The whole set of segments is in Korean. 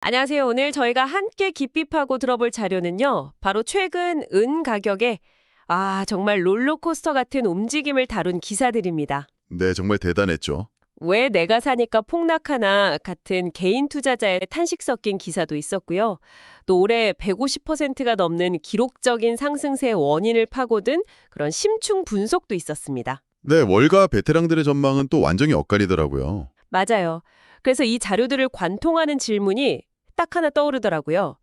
안녕하세요. 오늘 저희가 함께 깊이 파고 들어볼 자료는요. 바로 최근 은 가격에 정말 롤러코스터 같은 움직임을 다룬 기사들입니다. 네, 정말 대단했죠. 왜 내가 사니까 폭락하나 같은 개인 투자자의 탄식 섞인 기사도 있었고요. 또 올해 150%가 넘는 기록적인 상승세의 원인을 파고든 그런 심층 분석도 있었습니다. 네, 월가 베테랑들의 전망은 또 완전히 엇갈리더라고요. 맞아요. 그래서 이 자료들을 관통하는 질문이 딱 하나 떠오르더라고요.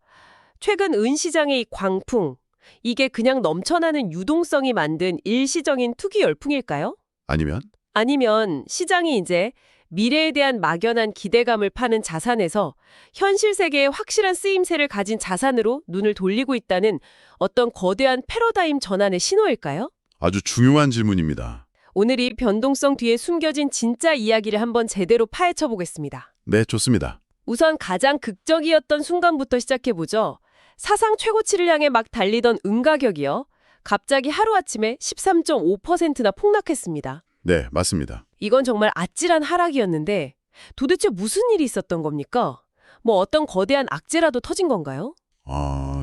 최근 은시장의 이 광풍, 이게 그냥 넘쳐나는 유동성이 만든 일시적인 투기 열풍일까요? 아니면? 아니면 시장이 이제 미래에 대한 막연한 기대감을 파는 자산에서 현실 세계에 확실한 쓰임새를 가진 자산으로 눈을 돌리고 있다는 어떤 거대한 패러다임 전환의 신호일까요? 아주 중요한 질문입니다. 오늘 이 변동성 뒤에 숨겨진 진짜 이야기를 한번 제대로 파헤쳐 보겠습니다. 네, 좋습니다. 우선 가장 극적이었던 순간부터 시작해보죠. 사상 최고치를 향해 막 달리던 은가격이요. 갑자기 하루아침에 13.5%나 폭락했습니다. 네, 맞습니다. 이건 정말 아찔한 하락이었는데 도대체 무슨 일이 있었던 겁니까? 뭐 어떤 거대한 악재라도 터진 건가요?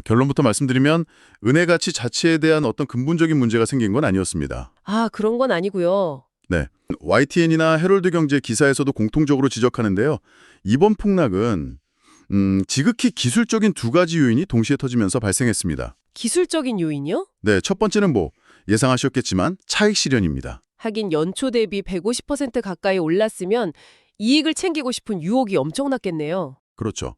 결론부터 말씀드리면 은혜 가치 자체에 대한 어떤 근본적인 문제가 생긴 건 아니었습니다. 그런 건 아니고요. 네, YTN이나 헤럴드 경제 기사에서도 공통적으로 지적하는데요. 이번 폭락은 지극히 기술적인 두 가지 요인이 동시에 터지면서 발생했습니다. 기술적인 요인이요? 네, 첫 번째는 예상하셨겠지만 차익 실현입니다. 하긴 연초 대비 150% 가까이 올랐으면 이익을 챙기고 싶은 유혹이 엄청났겠네요. 그렇죠.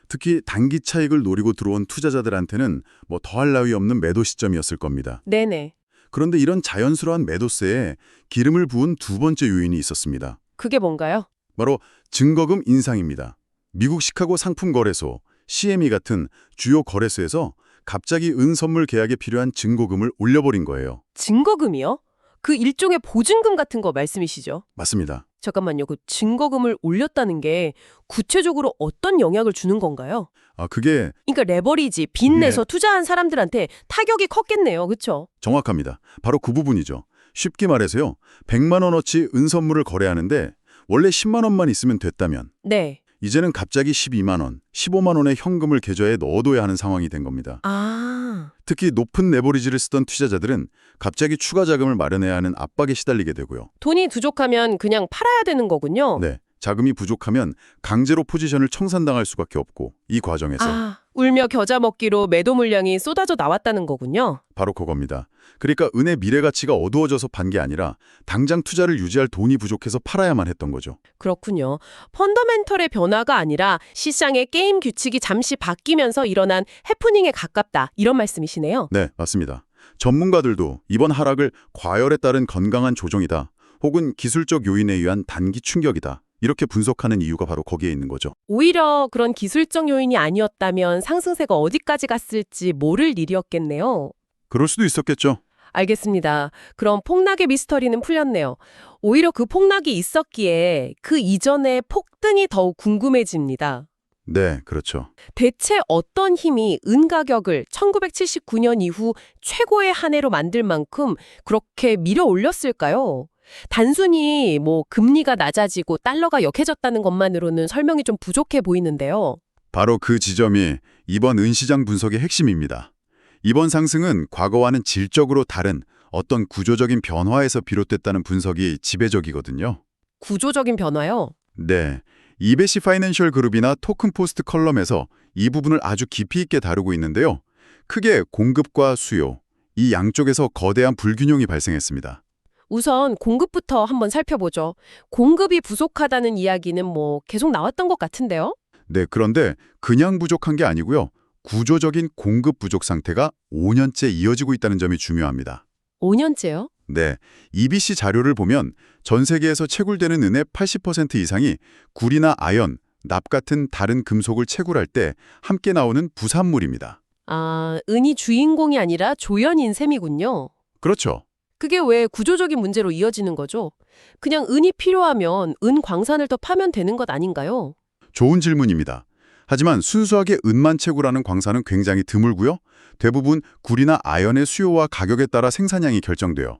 특히 단기 차익을 노리고 들어온 투자자들한테는 더할 나위 없는 매도 시점이었을 겁니다. 네네. 그런데 이런 자연스러운 매도세에 기름을 부은 두 번째 요인이 있었습니다. 그게 뭔가요? 바로 증거금 인상입니다. 미국 시카고 상품거래소, CME 같은 주요 거래소에서 갑자기 은선물 계약에 필요한 증거금을 올려버린 거예요. 증거금이요? 그 일종의 보증금 같은 거 말씀이시죠? 맞습니다. 잠깐만요. 그 증거금을 올렸다는 게 구체적으로 어떤 영향을 주는 건가요? 그게 그러니까 레버리지, 빚 내서 투자한 사람들한테 타격이 컸겠네요. 그렇죠? 정확합니다. 바로 그 부분이죠. 쉽게 말해서요. 100만 원어치 은선물을 거래하는데 원래 10만 원만 있으면 됐다면 네. 이제는 갑자기 12만 원, 15만 원의 현금을 계좌에 넣어둬야 하는 상황이 된 겁니다. 특히 높은 레버리지를 쓰던 투자자들은 갑자기 추가 자금을 마련해야 하는 압박에 시달리게 되고요. 돈이 부족하면 그냥 팔아야 되는 거군요. 네, 자금이 부족하면 강제로 포지션을 청산당할 수밖에 없고 이 과정에서 울며 겨자 먹기로 매도 물량이 쏟아져 나왔다는 거군요. 바로 그겁니다. 그러니까 은의 미래 가치가 어두워져서 판 게 아니라 당장 투자를 유지할 돈이 부족해서 팔아야만 했던 거죠. 그렇군요. 펀더멘털의 변화가 아니라 시장의 게임 규칙이 잠시 바뀌면서 일어난 해프닝에 가깝다. 이런 말씀이시네요. 네, 맞습니다. 전문가들도 이번 하락을 과열에 따른 건강한 조정이다. 혹은 기술적 요인에 의한 단기 충격이다. 이렇게 분석하는 이유가 바로 거기에 있는 거죠. 오히려 그런 기술적 요인이 아니었다면 상승세가 어디까지 갔을지 모를 일이었겠네요. 그럴 수도 있었겠죠. 알겠습니다. 그럼 폭락의 미스터리는 풀렸네요. 오히려 그 폭락이 있었기에 그 이전의 폭등이 더욱 궁금해집니다. 네, 그렇죠. 대체 어떤 힘이 은 가격을 1979년 이후 최고의 한 해로 만들 만큼 그렇게 밀어 올렸을까요? 단순히 금리가 낮아지고 달러가 약해졌다는 것만으로는 설명이 좀 부족해 보이는데요. 바로 그 지점이 이번 은시장 분석의 핵심입니다. 이번 상승은 과거와는 질적으로 다른 어떤 구조적인 변화에서 비롯됐다는 분석이 지배적이거든요. 구조적인 변화요? 네, 이베시 파이낸셜 그룹이나 토큰포스트 컬럼에서 이 부분을 아주 깊이 있게 다루고 있는데요. 크게 공급과 수요, 이 양쪽에서 거대한 불균형이 발생했습니다. 우선 공급부터 한번 살펴보죠. 공급이 부족하다는 이야기는 계속 나왔던 것 같은데요? 네, 그런데 그냥 부족한 게 아니고요. 구조적인 공급 부족 상태가 5년째 이어지고 있다는 점이 중요합니다. 5년째요? 네, EBC 자료를 보면 전 세계에서 채굴되는 은의 80% 이상이 구리나 아연, 납 같은 다른 금속을 채굴할 때 함께 나오는 부산물입니다. 은이 주인공이 아니라 조연인 셈이군요. 그렇죠. 그게 왜 구조적인 문제로 이어지는 거죠? 그냥 은이 필요하면 은 광산을 더 파면 되는 것 아닌가요? 좋은 질문입니다. 하지만 순수하게 은만 채굴하는 광산은 굉장히 드물고요. 대부분 구리나 아연의 수요와 가격에 따라 생산량이 결정돼요.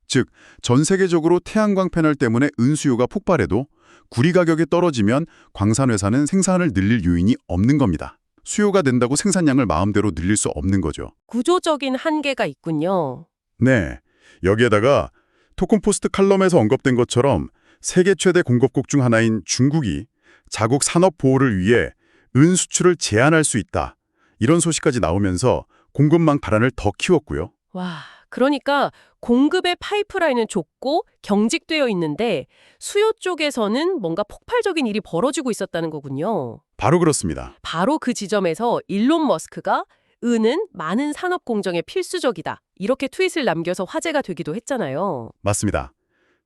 즉, 전 세계적으로 태양광 패널 때문에 은 수요가 폭발해도 구리 가격이 떨어지면 광산회사는 생산을 늘릴 요인이 없는 겁니다. 수요가 된다고 생산량을 마음대로 늘릴 수 없는 거죠. 구조적인 한계가 있군요. 네. 여기에다가 토큰포스트 칼럼에서 언급된 것처럼 세계 최대 공급국 중 하나인 중국이 자국 산업 보호를 위해 은 수출을 제한할 수 있다. 이런 소식까지 나오면서 공급망 발안을 더 키웠고요. 와, 그러니까 공급의 파이프라인은 좁고 경직되어 있는데 수요 쪽에서는 뭔가 폭발적인 일이 벌어지고 있었다는 거군요. 바로 그렇습니다. 바로 그 지점에서 일론 머스크가 은은 많은 산업 공정에 필수적이다. 이렇게 트윗을 남겨서 화제가 되기도 했잖아요. 맞습니다.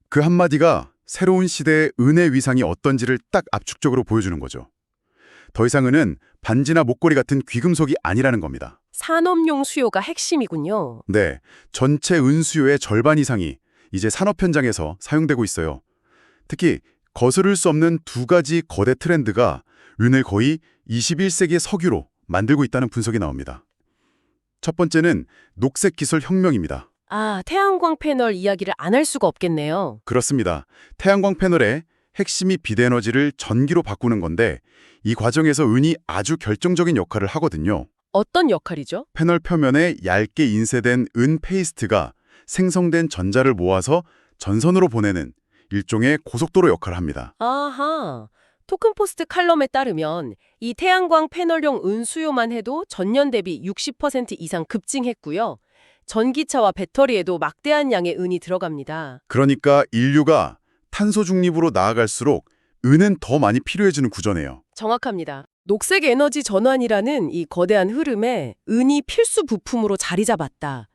그 한마디가 새로운 시대의 은의 위상이 어떤지를 딱 압축적으로 보여주는 거죠. 더 이상 은은 반지나 목걸이 같은 귀금속이 아니라는 겁니다. 산업용 수요가 핵심이군요. 네, 전체 은 수요의 절반 이상이 이제 산업 현장에서 사용되고 있어요. 특히 거스를 수 없는 두 가지 거대 트렌드가 은을 거의 21세기의 석유로 만들고 있다는 분석이 나옵니다. 첫 번째는 녹색 기술 혁명입니다. 아, 태양광 패널 이야기를 안 할 수가 없겠네요. 그렇습니다. 태양광 패널의 핵심이 비대에너지를 전기로 바꾸는 건데 이 과정에서 은이 아주 결정적인 역할을 하거든요. 어떤 역할이죠? 패널 표면에 얇게 인쇄된 은 페이스트가 생성된 전자를 모아서 전선으로 보내는 일종의 고속도로 역할을 합니다. 아하. 토큰포스트 칼럼에 따르면 이 태양광 패널용 은 수요만 해도 전년 대비 60% 이상 급증했고요. 전기차와 배터리에도 막대한 양의 은이 들어갑니다. 그러니까 인류가 탄소 중립으로 나아갈수록 은은 더 많이 필요해지는 구조네요. 정확합니다. 녹색 에너지 전환이라는 이 거대한 흐름에 은이 필수 부품으로 자리 잡았다.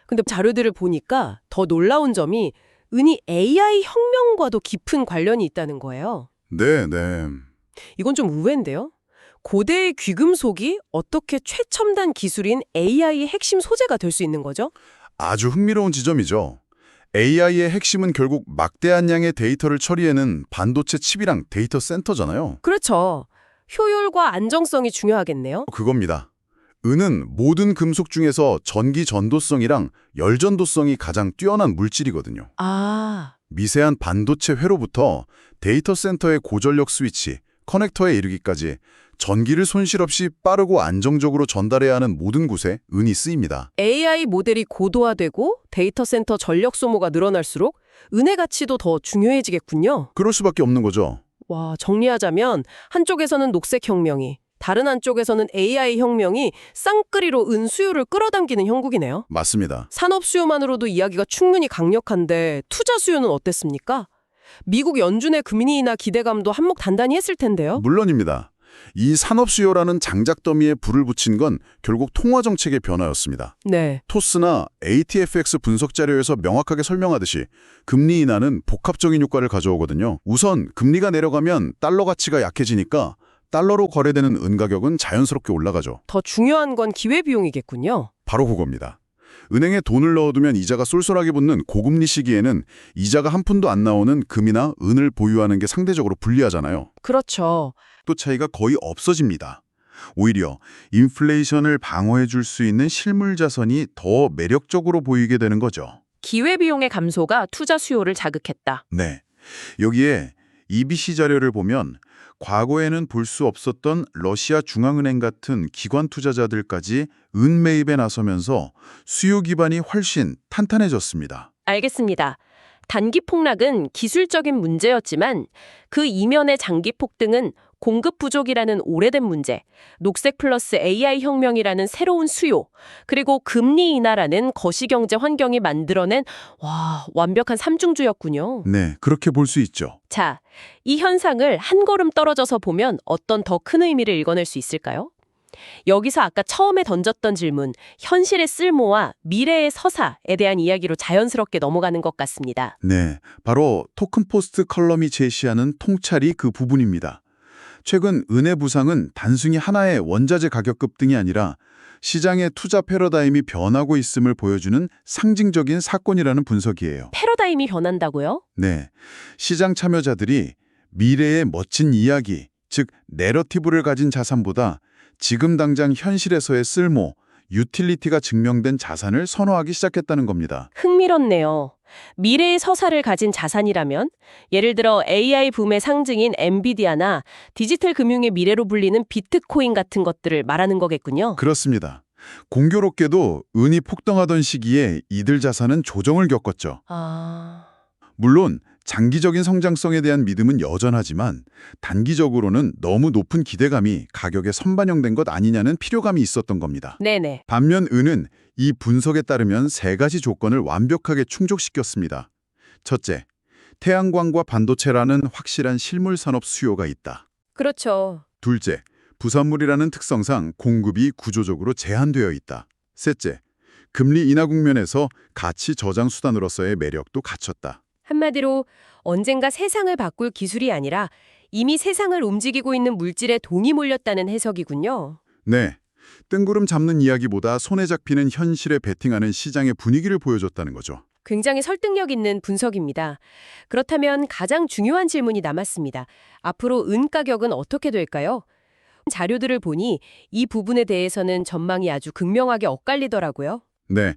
근데 자료들을 보니까 더 놀라운 점이 은이 AI 혁명과도 깊은 관련이 있다는 거예요. 네. 이건 좀 의외인데요. 고대의 귀금속이 어떻게 최첨단 기술인 AI의 핵심 소재가 될 수 있는 거죠? 아주 흥미로운 지점이죠. AI의 핵심은 결국 막대한 양의 데이터를 처리하는 반도체 칩이랑 데이터 센터잖아요. 그렇죠. 효율과 안정성이 중요하겠네요. 그겁니다. 은은 모든 금속 중에서 전기 전도성이랑 열 전도성이 가장 뛰어난 물질이거든요. 아, 미세한 반도체 회로부터 데이터 센터의 고전력 스위치, 커넥터에 이르기까지 전기를 손실 없이 빠르고 안정적으로 전달해야 하는 모든 곳에 은이 쓰입니다. AI 모델이 고도화되고 데이터 센터 전력 소모가 늘어날수록 은의 가치도 더 중요해지겠군요. 그럴 수밖에 없는 거죠. 와, 정리하자면 한쪽에서는 녹색 혁명이, 다른 한쪽에서는 AI 혁명이 쌍끌이로 은 수요를 끌어당기는 형국이네요. 맞습니다. 산업 수요만으로도 이야기가 충분히 강력한데 투자 수요는 어땠습니까? 미국 연준의 금리 인하 기대감도 한몫 단단히 했을 텐데요. 물론입니다. 이 산업 수요라는 장작 더미에 불을 붙인 건 결국 통화 정책의 변화였습니다. 네. 토스나 ATFX 분석 자료에서 명확하게 설명하듯이 금리 인하는 복합적인 효과를 가져오거든요. 우선 금리가 내려가면 달러 가치가 약해지니까 달러로 거래되는 은 가격은 자연스럽게 올라가죠. 더 중요한 건 기회비용이겠군요. 바로 그겁니다. 은행에 돈을 넣어두면 이자가 쏠쏠하게 붙는 고금리 시기에는 이자가 한 푼도 안 나오는 금이나 은을 보유하는 게 상대적으로 불리하잖아요. 그렇죠. 또 차이가 거의 없어집니다. 오히려 인플레이션을 방어해 줄 수 있는 실물 자산이 더 매력적으로 보이게 되는 거죠. 기회비용의 감소가 투자 수요를 자극했다. 네. 여기에 EBC 자료를 보면 과거에는 볼 수 없었던 러시아 중앙은행 같은 기관 투자자들까지 은 매입에 나서면서 수요 기반이 훨씬 탄탄해졌습니다. 알겠습니다. 단기 폭락은 기술적인 문제였지만 그 이면의 장기 폭등은 공급 부족이라는 오래된 문제, 녹색 플러스 AI 혁명이라는 새로운 수요, 그리고 금리 인하라는 거시경제 환경이 만들어낸 완벽한 삼중주였군요. 네, 그렇게 볼 수 있죠. 자, 이 현상을 한 걸음 떨어져서 보면 어떤 더 큰 의미를 읽어낼 수 있을까요? 여기서 아까 처음에 던졌던 질문, 현실의 쓸모와 미래의 서사에 대한 이야기로 자연스럽게 넘어가는 것 같습니다. 네, 바로 토큰포스트 컬럼이 제시하는 통찰이 그 부분입니다. 최근 은의 부상은 단순히 하나의 원자재 가격 급등이 아니라 시장의 투자 패러다임이 변하고 있음을 보여주는 상징적인 사건이라는 분석이에요. 패러다임이 변한다고요? 네, 시장 참여자들이 미래의 멋진 이야기, 즉 내러티브를 가진 자산보다 지금 당장 현실에서의 쓸모, 유틸리티가 증명된 자산을 선호하기 시작했다는 겁니다. 흥미롭네요. 미래의 서사를 가진 자산이라면 예를 들어 AI 붐의 상징인 엔비디아나 디지털 금융의 미래로 불리는 비트코인 같은 것들을 말하는 거겠군요. 그렇습니다. 공교롭게도 은이 폭등하던 시기에 이들 자산은 조정을 겪었죠. 물론 장기적인 성장성에 대한 믿음은 여전하지만 단기적으로는 너무 높은 기대감이 가격에 선반영된 것 아니냐는 피로감이 있었던 겁니다. 네네. 반면 은은 이 분석에 따르면 세 가지 조건을 완벽하게 충족시켰습니다. 첫째, 태양광과 반도체라는 확실한 실물 산업 수요가 있다. 그렇죠. 둘째, 부산물이라는 특성상 공급이 구조적으로 제한되어 있다. 셋째, 금리 인하 국면에서 가치 저장 수단으로서의 매력도 갖췄다. 한마디로 언젠가 세상을 바꿀 기술이 아니라 이미 세상을 움직이고 있는 물질에 동이 몰렸다는 해석이군요. 네, 뜬구름 잡는 이야기보다 손에 잡히는 현실에 베팅하는 시장의 분위기를 보여줬다는 거죠. 굉장히 설득력 있는 분석입니다. 그렇다면 가장 중요한 질문이 남았습니다. 앞으로 은 가격은 어떻게 될까요? 자료들을 보니 이 부분에 대해서는 전망이 아주 극명하게 엇갈리더라고요. 네,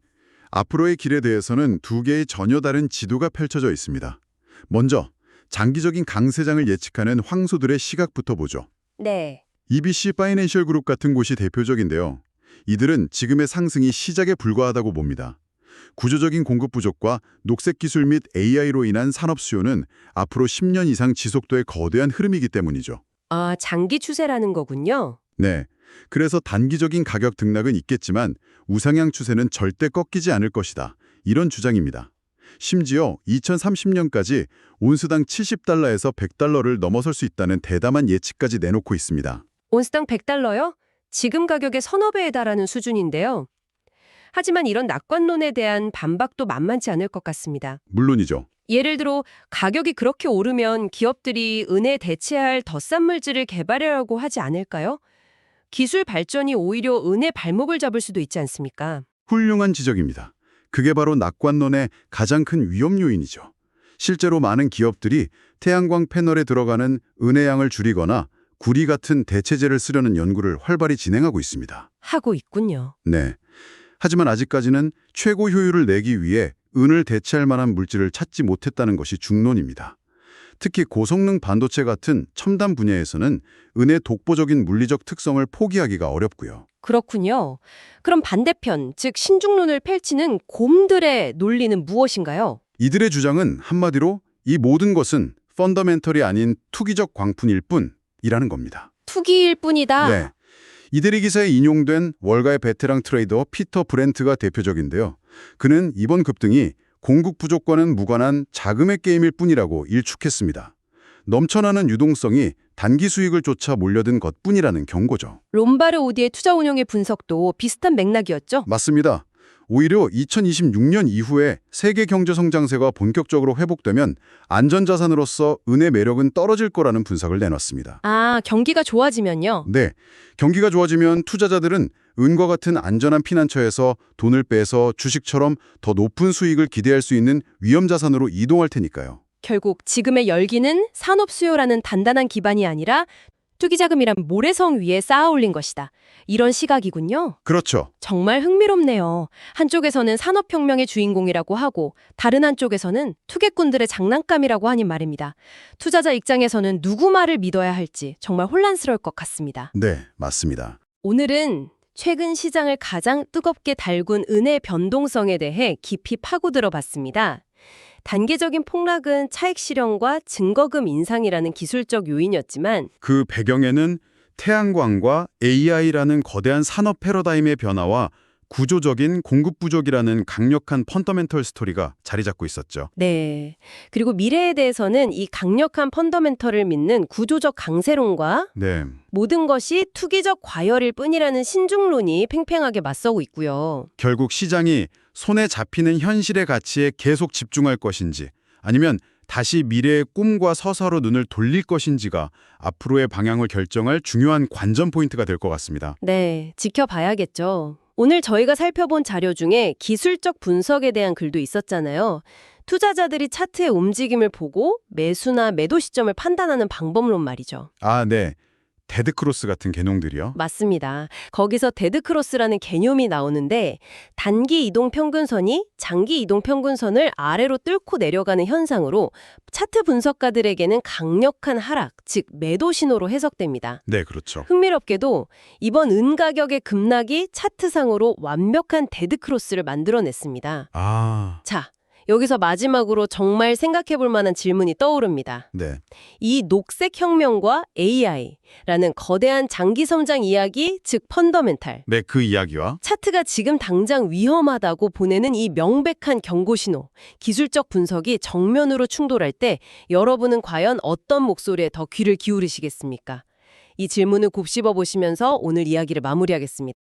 앞으로의 길에 대해서는 두 개의 전혀 다른 지도가 펼쳐져 있습니다. 먼저 장기적인 강세장을 예측하는 황소들의 시각부터 보죠. 네. EBC 파이낸셜 그룹 같은 곳이 대표적인데요. 이들은 지금의 상승이 시작에 불과하다고 봅니다. 구조적인 공급 부족과 녹색 기술 및 AI로 인한 산업 수요는 앞으로 10년 이상 지속될 거대한 흐름이기 때문이죠. 아, 장기 추세라는 거군요. 네, 그래서 단기적인 가격 등락은 있겠지만 우상향 추세는 절대 꺾이지 않을 것이다. 이런 주장입니다. 심지어 2030년까지 온수당 70달러에서 100달러를 넘어설 수 있다는 대담한 예측까지 내놓고 있습니다. 온스당 100달러요? 지금 가격의 서너 배에 달하는 수준인데요. 하지만 이런 낙관론에 대한 반박도 만만치 않을 것 같습니다. 물론이죠. 예를 들어 가격이 그렇게 오르면 기업들이 은에 대체할 더 싼 물질을 개발하려고 하지 않을까요? 기술 발전이 오히려 은의 발목을 잡을 수도 있지 않습니까? 훌륭한 지적입니다. 그게 바로 낙관론의 가장 큰 위험 요인이죠. 실제로 많은 기업들이 태양광 패널에 들어가는 은의 양을 줄이거나 구리 같은 대체제를 쓰려는 연구를 활발히 진행하고 있습니다. 하고 있군요. 네. 하지만 아직까지는 최고 효율을 내기 위해 은을 대체할 만한 물질을 찾지 못했다는 것이 중론입니다. 특히 고성능 반도체 같은 첨단 분야에서는 은의 독보적인 물리적 특성을 포기하기가 어렵고요. 그렇군요. 그럼 반대편, 즉 신중론을 펼치는 곰들의 논리는 무엇인가요? 이들의 주장은 한마디로 이 모든 것은 펀더멘털이 아닌 투기적 광풍일 뿐이라는 겁니다. 투기일 뿐이다. 네. 이들의 기사에 인용된 월가의 베테랑 트레이더 피터 브렌트가 대표적인데요. 그는 이번 급등이 공급 부족과는 무관한 자금의 게임일 뿐이라고 일축했습니다. 넘쳐나는 유동성이 단기 수익을 쫓아 몰려든 것뿐이라는 경고죠. 롬바르 오디의 투자 운용의 분석도 비슷한 맥락이었죠? 맞습니다. 오히려 2026년 이후에 세계 경제 성장세가 본격적으로 회복되면 안전자산으로서 은의 매력은 떨어질 거라는 분석을 내놨습니다. 아, 경기가 좋아지면요? 네, 경기가 좋아지면 투자자들은 은과 같은 안전한 피난처에서 돈을 빼서 주식처럼 더 높은 수익을 기대할 수 있는 위험자산으로 이동할 테니까요. 결국 지금의 열기는 산업 수요라는 단단한 기반이 아니라 투기자금이란 모래성 위에 쌓아 올린 것이다. 이런 시각이군요. 그렇죠. 정말 흥미롭네요. 한쪽에서는 산업혁명의 주인공이라고 하고 다른 한쪽에서는 투기꾼들의 장난감이라고 하니 말입니다. 투자자 입장에서는 누구 말을 믿어야 할지 정말 혼란스러울 것 같습니다. 네, 맞습니다. 오늘은 최근 시장을 가장 뜨겁게 달군 은의 변동성에 대해 깊이 파고들어 봤습니다. 단계적인 폭락은 차익 실현과 증거금 인상이라는 기술적 요인이었지만 그 배경에는 태양광과 AI라는 거대한 산업 패러다임의 변화와 구조적인 공급 부족이라는 강력한 펀더멘털 스토리가 자리 잡고 있었죠. 네. 그리고 미래에 대해서는 이 강력한 펀더멘털을 믿는 구조적 강세론과 네, 모든 것이 투기적 과열일 뿐이라는 신중론이 팽팽하게 맞서고 있고요. 결국 시장이 손에 잡히는 현실의 가치에 계속 집중할 것인지 아니면 다시 미래의 꿈과 서사로 눈을 돌릴 것인지가 앞으로의 방향을 결정할 중요한 관전 포인트가 될 것 같습니다. 네, 지켜봐야겠죠. 오늘 저희가 살펴본 자료 중에 기술적 분석에 대한 글도 있었잖아요. 투자자들이 차트의 움직임을 보고 매수나 매도 시점을 판단하는 방법론 말이죠. 아, 네. 데드크로스 같은 개념들이요? 맞습니다. 거기서 데드크로스라는 개념이 나오는데 단기 이동 평균선이 장기 이동 평균선을 아래로 뚫고 내려가는 현상으로 차트 분석가들에게는 강력한 하락, 즉 매도 신호로 해석됩니다. 네, 그렇죠. 흥미롭게도 이번 은 가격의 급락이 차트상으로 완벽한 데드크로스를 만들어냈습니다. 아, 자, 여기서 마지막으로 정말 생각해볼 만한 질문이 떠오릅니다. 네. 이 녹색 혁명과 AI라는 거대한 장기 성장 이야기, 즉 펀더멘탈. 네, 그 이야기와 차트가 지금 당장 위험하다고 보내는 이 명백한 경고 신호, 기술적 분석이 정면으로 충돌할 때 여러분은 과연 어떤 목소리에 더 귀를 기울이시겠습니까? 이 질문을 곱씹어 보시면서 오늘 이야기를 마무리하겠습니다.